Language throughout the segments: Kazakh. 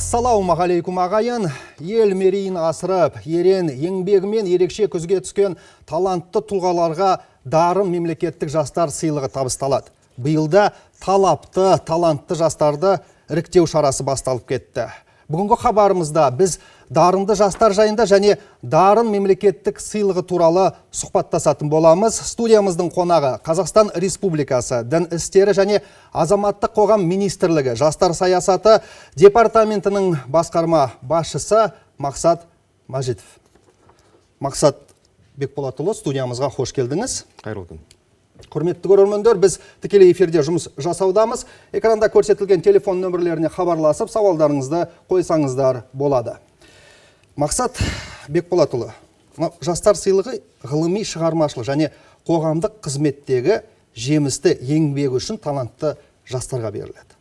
Ассалаумағалейкум ағайын, ел мерейін асырып, ерен еңбегімен ерекше көзге түскен талантты тұлғаларға дарын мемлекеттік жастар сыйлығы табысталады. Биылда талапты, талантты жастарды іріктеу шарасы басталып кетті. Бүгінгі хабарымызда біз дарынды жастар жайында және дарын мемлекеттік сыйлығы туралы сұхбаттасатын боламыз. Студиямыздың қонағы Қазақстан Республикасы Дін істері және азаматтық қоғам министрлігі жастар саясаты департаментінің басқарма басшысы Мақсат Мажитов. Мақсат Бекболатұлы, студиямызға қош келдіңіз. Қайырлы күн. Құрметті көрермендер, біз тікелей эфирде жұмыс жасаудамыз. Экранда көрсетілген телефон нөмірлеріне хабарласып, сауалдарыңызды қойсаңыздар болады. Мақсат Бекболатұлы, жастар сыйлығы ғылыми шығармашылық және қоғамдық қызметтегі жемісті еңбегі үшін талантты жастарға беріледі.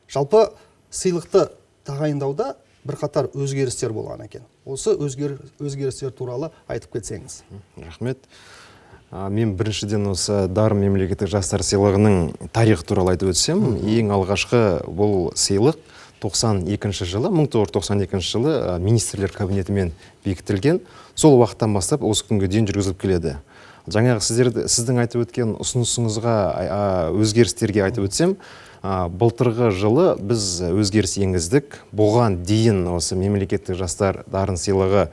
Жалпы сыйлықты тағайындауда бірқатар өзгерістер болған екен. Осы өзгерістер туралы айтып кетсеңіз. Рахмет. Мен біріншіден осы дарын мемлекеттік жастар сыйлығының тарихы туралы айтып өтсем, ең алғашқы бұл сыйлық 1992 жылы министрлер кабинетімен бекітілген. Сол уақыттан бастап осы күнге дейін жүргізіліп келеді. Жаңағы сіздің айтып өткен ұсынысыңызға өзгерістерге айтып өтсем, былтырғы жылы біз өзгеріс енгіздік. Бұған дейін осы мемлекеттік жастар дарын сыйлығы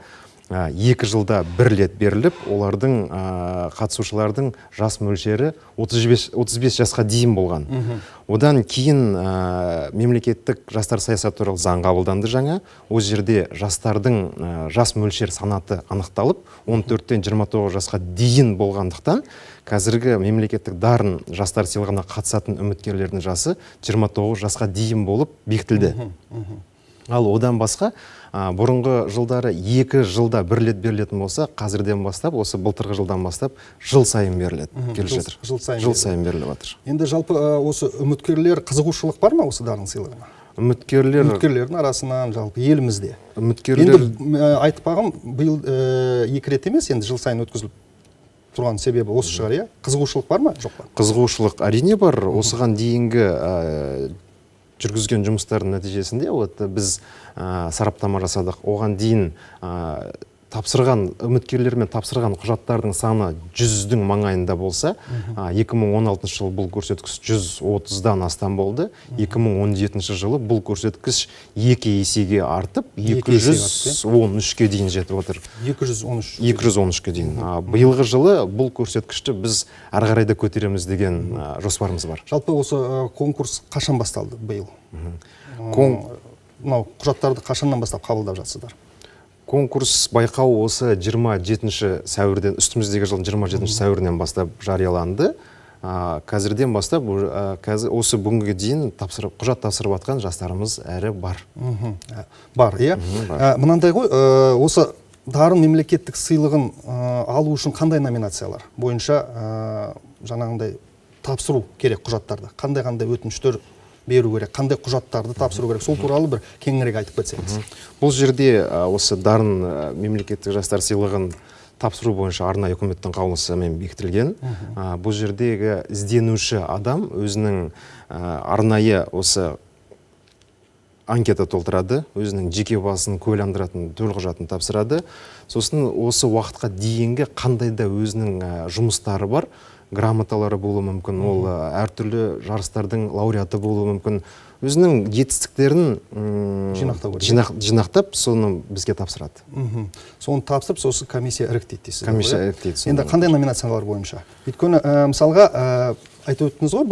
2 жылда 1 рет беріліп, олардың қатысушылардың жас мөлшері 35 жасқа дейін болған. Одан кейін мемлекеттік жастар саясаты туралы заң қабылданды жаңа. Ол жерде жастардың жас мөлшер санаты анықталып, 14-тен 29 жасқа дейін болғандықтан, қазіргі мемлекеттік дарын жастар сыйлығына қатысатын үміткерлердің жасы 29 жасқа дейін болып бекітілді. Ал одан басқа, бұрынғы жылдары 2 жылда 1 рет берілетін болса, қазірден бастап, осы былтырғы жылдан бастап, жыл сайын беріледі. Жыл сайын беріліп жатыр. Енді жалпы осы үміткерлер қызығушылық бар ма осы дарын сыйлығына? Үміткерлердің арасынан жалпы елімізде. Енді айтпағым, биыл 2 рет емес, енді жыл сайын өткізіліп тұрған себебі осы шығар, иә? Қызығушылық бар ма, жоқ па? Қызығушылық әрине бар. Осыған дейінгі жүргізген жұмыстардың нәтижесінде біз сараптама жасадық. Оған дейін үміткерлермен тапсырған құжаттардың саны 100-дің маңайында болса, 2016 жылы бұл көрсеткіш 130-дан астам болды. 2017 жылы бұл көрсеткіш 2 есеге артып, 213-ке дейін жетіп отыр. 213-ке дейін. Биылғы жылы бұл көрсеткішті біз әрі қарай да көтереміз деген жоспарымыз бар. Жалпы осы конкурс қашан басталды биыл? Құжаттарды қашаннан бастап қабылдап жатсыздар? Конкурс байқау осы 27 сәуірден, үстіміздегі жылдың 27 сәуірінен бастап жарияланды. Қазірден бастап, осы бүгінге дейін құжат тапсырып атқан жастарымыз әрі бар. Бар, иә? Мынандай ғой, осы дарын мемлекеттік сыйлығын алу үшін қандай номинациялар бойынша жаңағындай тапсыру керек құжаттарды? Қандай өтініштер беру керек, қандай құжаттарды тапсыру керек, сол туралы бір кеңірек айтып кетсеңіз. Бұл жерде осы дарын мемлекеттік жастар сыйлығын тапсыру бойынша арнайы үкіметтің қаулысымен бекітілген. Бұл жердегі ізденуші адам өзінің арнайы осы анкета толтырады, өзінің жеке басын куәландыратын төлқұжатын тапсырады. Сосын осы уақытқа дейінгі қандай да өзінің жұмыстары бар, грамоталары болуы мүмкін, ол әртүрлі жарыстардың лауреаты болуы мүмкін. Өзінің жетістіктерін жинақтап, соны бізге тапсырады. Соны тапсырып, сосы комиссия іріктейді дейсіз. Комиссия іріктейді. Енді қандай номинациялар бойынша? Өйткені, мысалға, айтып өттіңіз ғой,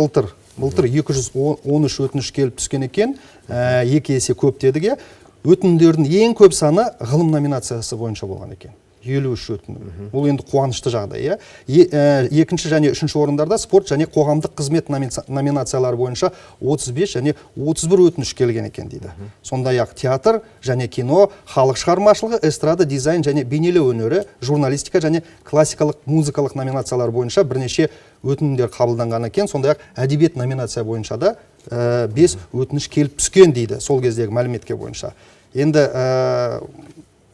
былтыр 213 өтініш келіп түскен екен, 2 есе көп дедіге. Өтінімдердің ең көп саны ғылым номинациясы бойынша болған екен. 53 өтінім. Бұл енді қуанышты жағдай. Екінші және үшінші орындарда спорт және қоғамдық қызмет номинациялары бойынша 35 және 31 өтініш келген екен дейді. Сондай-ақ театр және кино, халық шығармашылығы, эстрада, дизайн және бейнелеу өнері, журналистика және классикалық музыкалық номинациялар бойынша бірнеше өтінімдер қабылданған екен. Сондай-ақ әдебиет номинация бойынша да 5 өтініш келіп түскен дейді, сол кездегі мәліметке бойынша. Енді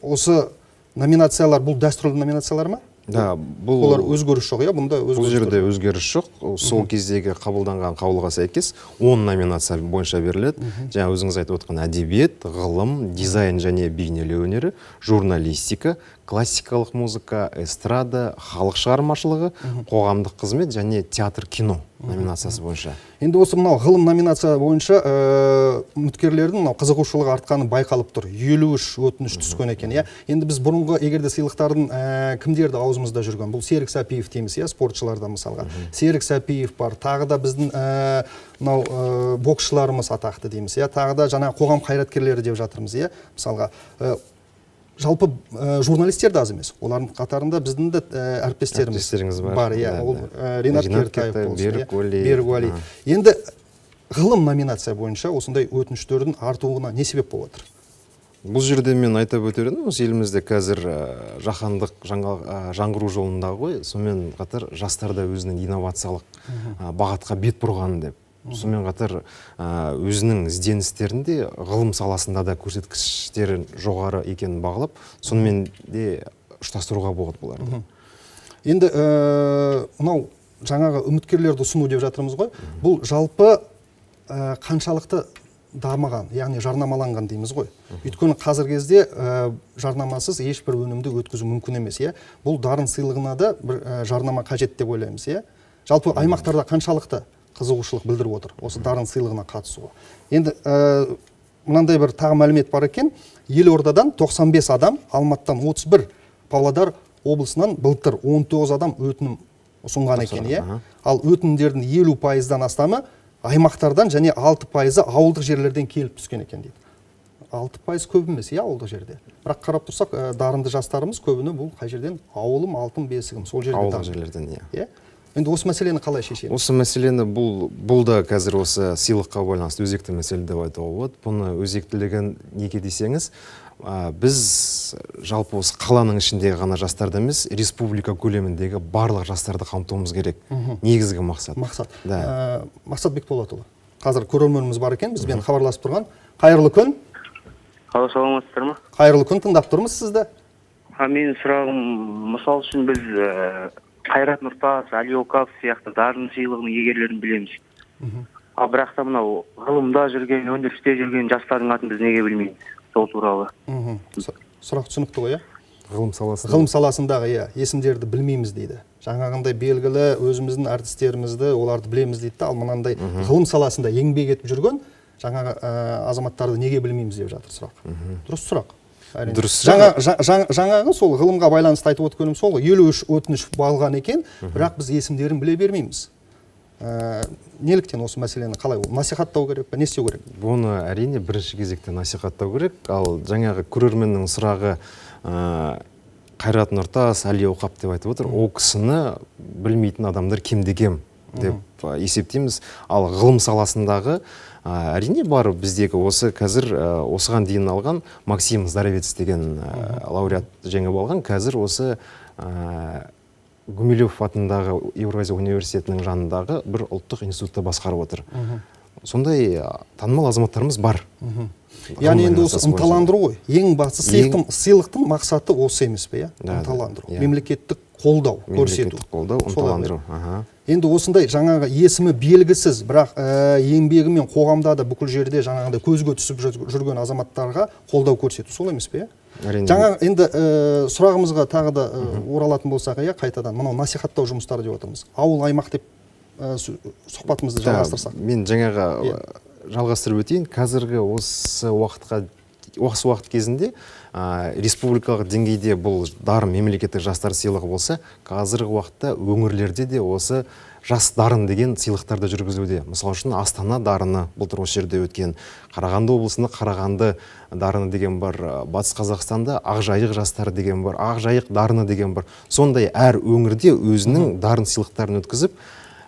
осы номинациялар бұл дәстүрлі номинациялар ма? Да, олар өзгеріс жоқ, бұнда бұл жерде өзгеріс жоқ. Сол кездегі қабылданған қаулыға сәйкес 10 номинация бойынша беріледі. Жаңа өзіңіз айтып отқан әдебиет, ғылым, дизайн және бейнелеу өнері, журналистика, классикалық музыка, эстрада, халық шығармашылығы, қоғамдық қызмет және театр, кино номинациясы бойынша. Енді осы мынау ғылым номинация бойынша үміткерлердің қызығушылығы артқаны байқалып тұр. 53 өтініш түскен екен. Енді біз бұрынғы егерде сыйлықтардың кімдерді аузымызда жүрген? Бұл Серік Сәпиев дейміз, спортшыларда мысалға. Серік Сәпиев бар, тағы да біздің боксшыларымыз атақты дейміз. Тағы да жаңа қоғам қайраткерлері деп жатырмыз. Мысалға жалпы журналистер де аз емес. Олардың қатарында біздің де әріптестеріміз бар. Ол Ринат Кертаев, Берік Уәли. Енді ғылым номинация бойынша осындай өтініштердің артуына не себеп болып отыр? Бұл жерде мен айтып өтерім, осы елімізде қазір жаһандық жаңғыру жолындағы ғой, сонымен қатар жастар да өзінің инновациялық бағытқа бет бұрған деп. Сонымен қатар өзінің ізденістерінде ғылым саласында да көрсеткіштерін жоғары екенін бағалап, сонымен де ұштастыруға болады бұларды. Енді мынау жаңағы үміткерлерді ұсыну деп жатырмыз ғой. Бұл жалпы қаншалықты дамыған, яғни жарнамаланған дейміз ғой. Өйткені қазір кезде жарнамасыз ешбір өнімді өткізу мүмкін емес. Бұл дарын сыйлығына да бір жарнама қажет деп ойлаймыз. Жалпы аймақтарда қаншалықты қызығушылық білдіріп отыр осы дарын сыйлығына қатысуға. Енді мынандай бір тағы мәлімет бар екен. Елордадан 95 адам, Алматыдан 31, Павлодар облысынан былтыр 19 адам өтінім ұсынған екен. Ал өтінімдердің 50%-дан астамы аймақтардан және 6%-ы ауылдық жерлерден келіп түскен екен дейді. 6% көп емес, ауылдық жерде. Бірақ қарап тұрсақ, дарынды жастарымыз көбіне бұл қай жерден? Ауылым, алтын бесігім, сол жерден. Ауылдық жерлерден, Енді осы мәселені қалай шешеміз? Осы мәселені бұл да қазір осы сыйлыққа байланысты өзекті мәселе деп айтуға болады. Бұны өзектілігін неге десеңіз, біз жалпы осы қаланың ішіндегі ғана жастарды емес, республика көлеміндегі барлық жастарды қамтуымыз керек. Негізгі мақсат. Мақсат Бекболатұлы. Қазір көрерменіміз бар екен, бізбен хабарласып тұрған. Қайырлы күн. Қалай саламатсыздар ма? Қайырлы күн, тыңдап тұрмыз сізді. Менің сұрағым, мысал үшін біз Қайрат Нұртас, Әли Оқапов сияқты дарын сыйлығының иегерлерін білеміз. Ал бірақ та мынау ғылымда жүрген, өндірісте жүрген жастардың атын біз неге білмейміз? Сол туралы. Сұрақ түсінікті ғой, ғылым саласындағы есімдерді білмейміз дейді. Жаңағындай белгілі өзіміздің әртістерімізді, оларды білеміз дейді. Ал мынандай ғылым саласында еңбек етіп жүрген жаңағы азаматтарды неге білмейміз деп жатыр сұрақ. Дұрыс сұрақ. Жаңағы сол ғылымға байланысты айтып өткенім сол, 53 өтініш алған екен, бірақ біз есімдерін біле бермейміз. Неліктен осы мәселені қалай насихаттау керек пе, не істеу керек? Бұны әрине бірінші кезекте насихаттау керек. Ал жаңағы көрерменнің сұрағы Қайрат Нұртас, Әли Оқап деп айтып отыр. Ол кісіні білмейтін адамдар кемде-кем деп есептейміз. Ал ғылым саласындағы әрине бар біздегі осы қазір осыған дейін алған Максим Здоровец деген лауреат жеңіп алған. Қазір осы Гумилев атындағы Евразия университетінің жанындағы бір ұлттық институтта басқарып отыр. Сондай танымал азаматтарымыз бар. Яғни енді осы ынталандыру ғой. Ең бастысы сыйлықтың мақсаты осы емес пе? Ынталандыру. Мемлекеттік қолдау, көрсету. Мемлекеттік қолдау, ынталандыру. Енді осындай жаңағы есімі белгісіз, бірақ еңбегі мен қоғамда да бүкіл жерде жаңағыдай көзге түсіп жүрген азаматтарға қолдау көрсету. Сол емес пе? Жаңа енді сұрағымызға тағы да оралатын болсақ, қайтадан мынау насихаттау жұмыстары деп отырмыз. Ауыл аймақ деп сұхбатымызды жалғастырсақ. Мен жаңағы жалғастырып өтейін. Қазіргі осы уақыт кезінде республикалық деңгейде бұл дарын мемлекеттік жастар сыйлығы болса, қазіргі уақытта өңірлерде де осы жас дарын деген сыйлықтарды жүргізуде. Мысалы үшін Астана дарыны былтыр осы жерде өткен, Қарағанды облысында Қарағанды дарыны деген бар, Батыс Қазақстанда Ақжайық жастары деген бар, Ақжайық дарыны деген бар. Сондай әр өңірде өзінің дарын сыйлықтарын өткізіп,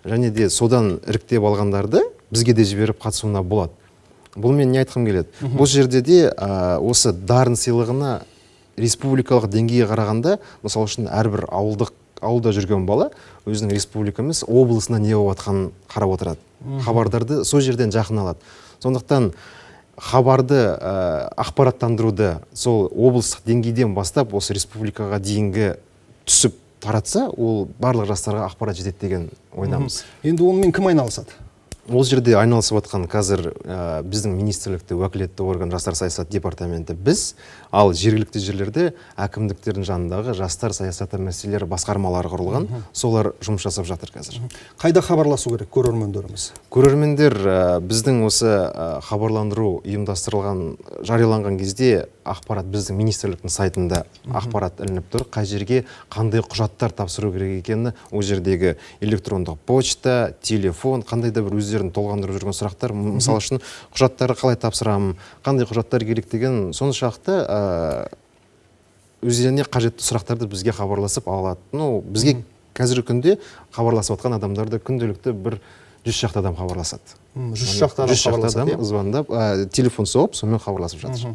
және де содан іріктеп алғандарды бізге де жіберіп қатысуына болады. Бұл мен не айтқым келеді? Бұл жерде де осы дарын сыйлығына республикалық деңгейге қарағанда, мысалы үшін әрбір ауылда жүрген бала өзінің республикамыз облысына не болып жатқанын қарап отырады. Хабардарды сол жерден жақын алады. Сондықтан хабарды ақпараттандыруды сол облыстық деңгейден бастап осы республикаға дейінгі түсіп таратса, ол барлық жастарға ақпарат жетеді деген ойдамыз. Енді онымен кім айналысады? Ол жерде айналысып отқан қазір біздің министрлікте уәкілетті орган жастар саясаты департаменті біз, ал жергілікті жерлерде әкімдіктердің жанындағы жастар саясаты мәселелері басқармалары құрылған, солар жұмыс жасап жатыр қазір. Қайда хабарласу керек көрермендеріміз? Көрермендер біздің осы хабарландыру ұйымдастырылған, жарияланған кезде ақпарат біздің министрліктің сайтында ақпарат ілініп тұр. Қай жерге қандай құжаттар тапсыру керек екені, ол жердегі электрондық почта, телефон, қандай да бір өздерін толғандырып жүрген сұрақтар, мысалы үшін құжаттарды қалай тапсырамын, қандай құжаттар керек деген соншалықты өздеріне қажетті сұрақтарды бізге хабарласып алады. Бізге қазіргі күнде хабарласып отқан адамдарды күнделікті бір 100 шақты адам хабарласады. 100 шақты адам хабарласады, звондап, телефон соғып, сонымен хабарласып жатыр.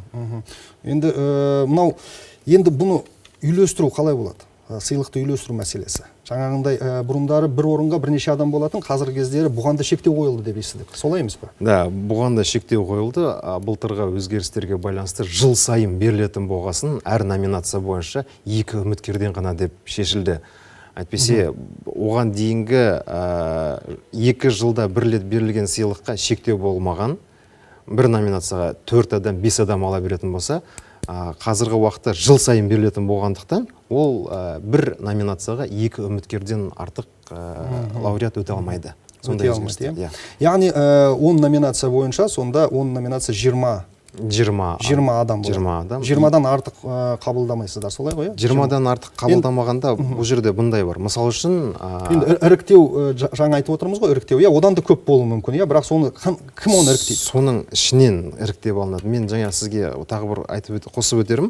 Енді бұны үйлестіру қалай болады? Сыйлықты үйлестіру мәселесі. Жаңағындай бұрындары бір орынға бірнеше адам болатын, қазіргі кездері бұған да шектеу қойылды деп естідік. Солай емес пе? Да, бұған да шектеу қойылды. Былтырғы өзгерістерге байланысты жыл сайын берілетін болғасын әр номинация бойынша 2 үміткерден ғана деп шешілді. Әйтпесе, оған дейінгі 2 жылда бір рет берілген сыйлыққа шектеу болмаған, бір номинацияға 4 адам, 5 адам ала беретін болса, қазіргі уақытта жыл сайын берілетін болғандықтан, ол бір номинацияға 2 үміткерден артық лауреат өте алмайды. Яғни 10 номинация бойынша, сонда 10 номинация 20 адам болады. 20-дан артық қабылдамайсыздар, солай ғой? 20-дан артық қабылдамағанда бұл жерде бұндай бар. Мысал үшін... Іріктеу, жаңа айтып отырмыз ғой, іріктеу. Одан да көп болуы мүмкін, бірақ кім оны іріктейді? Соның ішінен іріктеп алынады. Мен жаңа сізге тағы бір қосып өтерім.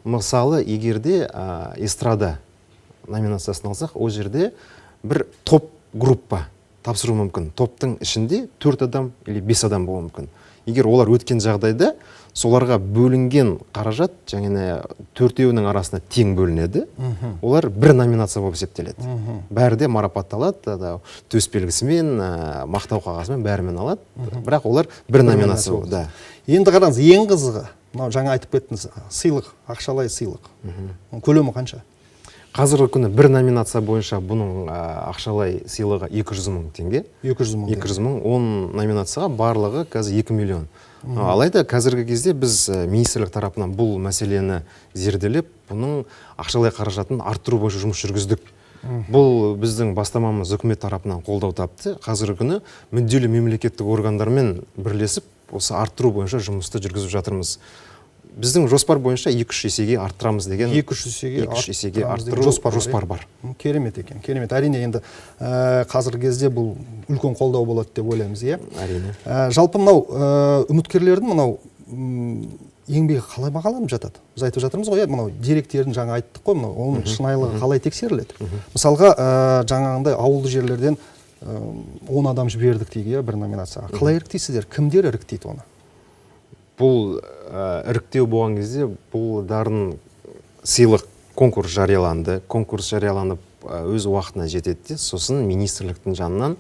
Мысалы, егерде эстрада номинациясын алсақ, ол жерде бір топ группа тапсыру мүмкін. Топтың ішінде 4 адам или 5 адам болуы мүмкін. Егер олар өткен жағдайда, соларға бөлінген қаражат, жаңа 4-еуінің арасында тең бөлінеді, олар бір номинация болып есептеледі. Бәрі де марапатталады, төс белгісімен, мақтау қағазымен бәрімен алады, бірақ олар бір номинация болды. Енді қараңыз, ең қызығы, жаңа айтып кеттіңіз, сыйлық, ақшалай сыйлық. Көлемі қанша? Қазіргі күні бір номинация бойынша бұның ақшалай сыйлығы 200 мың теңге. 200 мың. 10 номинацияға барлығы қазір 2 миллион. Алайда қазіргі кезде біз министрлік тарапынан бұл мәселені зерделеп, бұның ақшалай қаражатын арттыру бойынша жұмыс жүргіздік. Бұл біздің бастамамыз үкімет тарапынан қолдау тапты. Қазіргі күні мүдделі мемлекеттік органдармен бірлесіп, осы арттыру бойынша жұмысты жүргізіп жатырмыз. Біздің жоспар бойынша 2-3 есеге арттырамыз деген 2-3 есеге арттыру жоспар бар. Керемет екен, керемет. Әрине енді қазіргі кезде бұл үлкен қолдау болады деп ойлаймыз, иә? Әрине. Жалпы мынау үміткерлердің еңбегі қалай бағаланып жатады? Біз айтып жатырмыз ғой, мынау деректерін жаңа айттық қой, оның шынайылығы қалай тексеріледі? Мысалға, жаңағындай ауылды жерлерден 10 адам жібердік дейік, бір номинацияға. Қалай іріктейсіздер? Кімдер іріктейді оны? Бұл іріктеу болған кезде бұл дарын сыйлық конкурс жарияланды. Конкурс жарияланып өз уақытына жетеді. Сосын министрліктің жанынан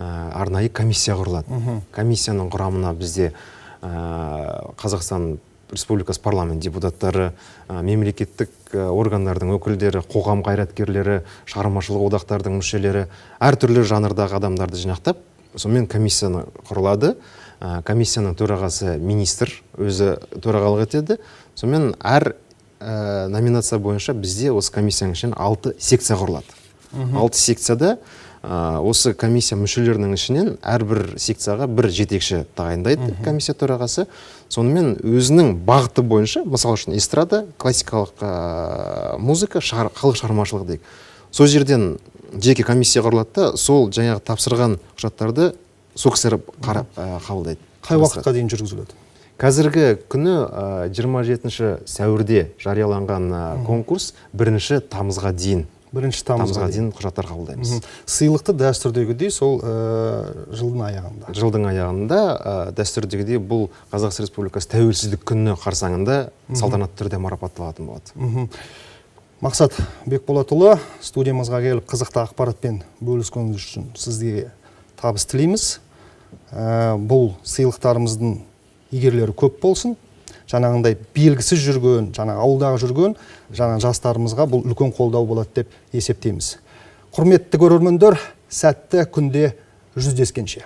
арнайы комиссия құрылады. Комиссияның құрамына бізде Қазақстан Республикасы парламент депутаттары, мемлекеттік органдардың өкілдері, қоғам қайраткерлері, шығармашылық одақтардың мүшелері, әртүрлі жанрдағы адамдарды жинақтап, сонымен комиссияны құрылады. Комиссияның төрағасы министр өзі төрағалық етеді. Сонымен әр номинация бойынша бізде осы комиссияның ішінен 6 секция құрылады. 6 секцияда осы комиссия мүшелерінің ішінен әрбір секцияға бір жетекші тағайындайды комиссия төрағасы. Сонымен өзінің бағыты бойынша, мысалы үшін эстрада, классикалық музыка, халық шығармашылығы дейік. Сол жерден жеке комиссия құрылады да, сол жаңағы тапсырған құжаттарды сол кісілер қарап қабылдайды. Қай уақытқа дейін жүргізіледі? Қазіргі күні 27 сәуірде жарияланған конкурс 1 тамызға дейін. 1 тамызға дейін құжаттар қабылдаймыз. Сыйлықты дәстүрдегідей сол жылдың аяғында. Жылдың аяғында дәстүрдегідей бұл Қазақстан Республикасы тәуелсіздік күні қарсаңында салтанатты түрде марапатталатын болады. Мақсат Бекболатұлы, студиямызға келіп қызықты ақпаратпен бөліскеніңіз үшін сізге табыс тілейміз. Бұл сыйлықтарымыздың игерлері көп болсын. жаңағындай белгісіз жүрген, жаңағы ауылдағы жүрген жаңағы жастарымызға бұл үлкен қолдау болады деп есептейміз. Құрметті көрермендер, сәтті күнде жүздескенше.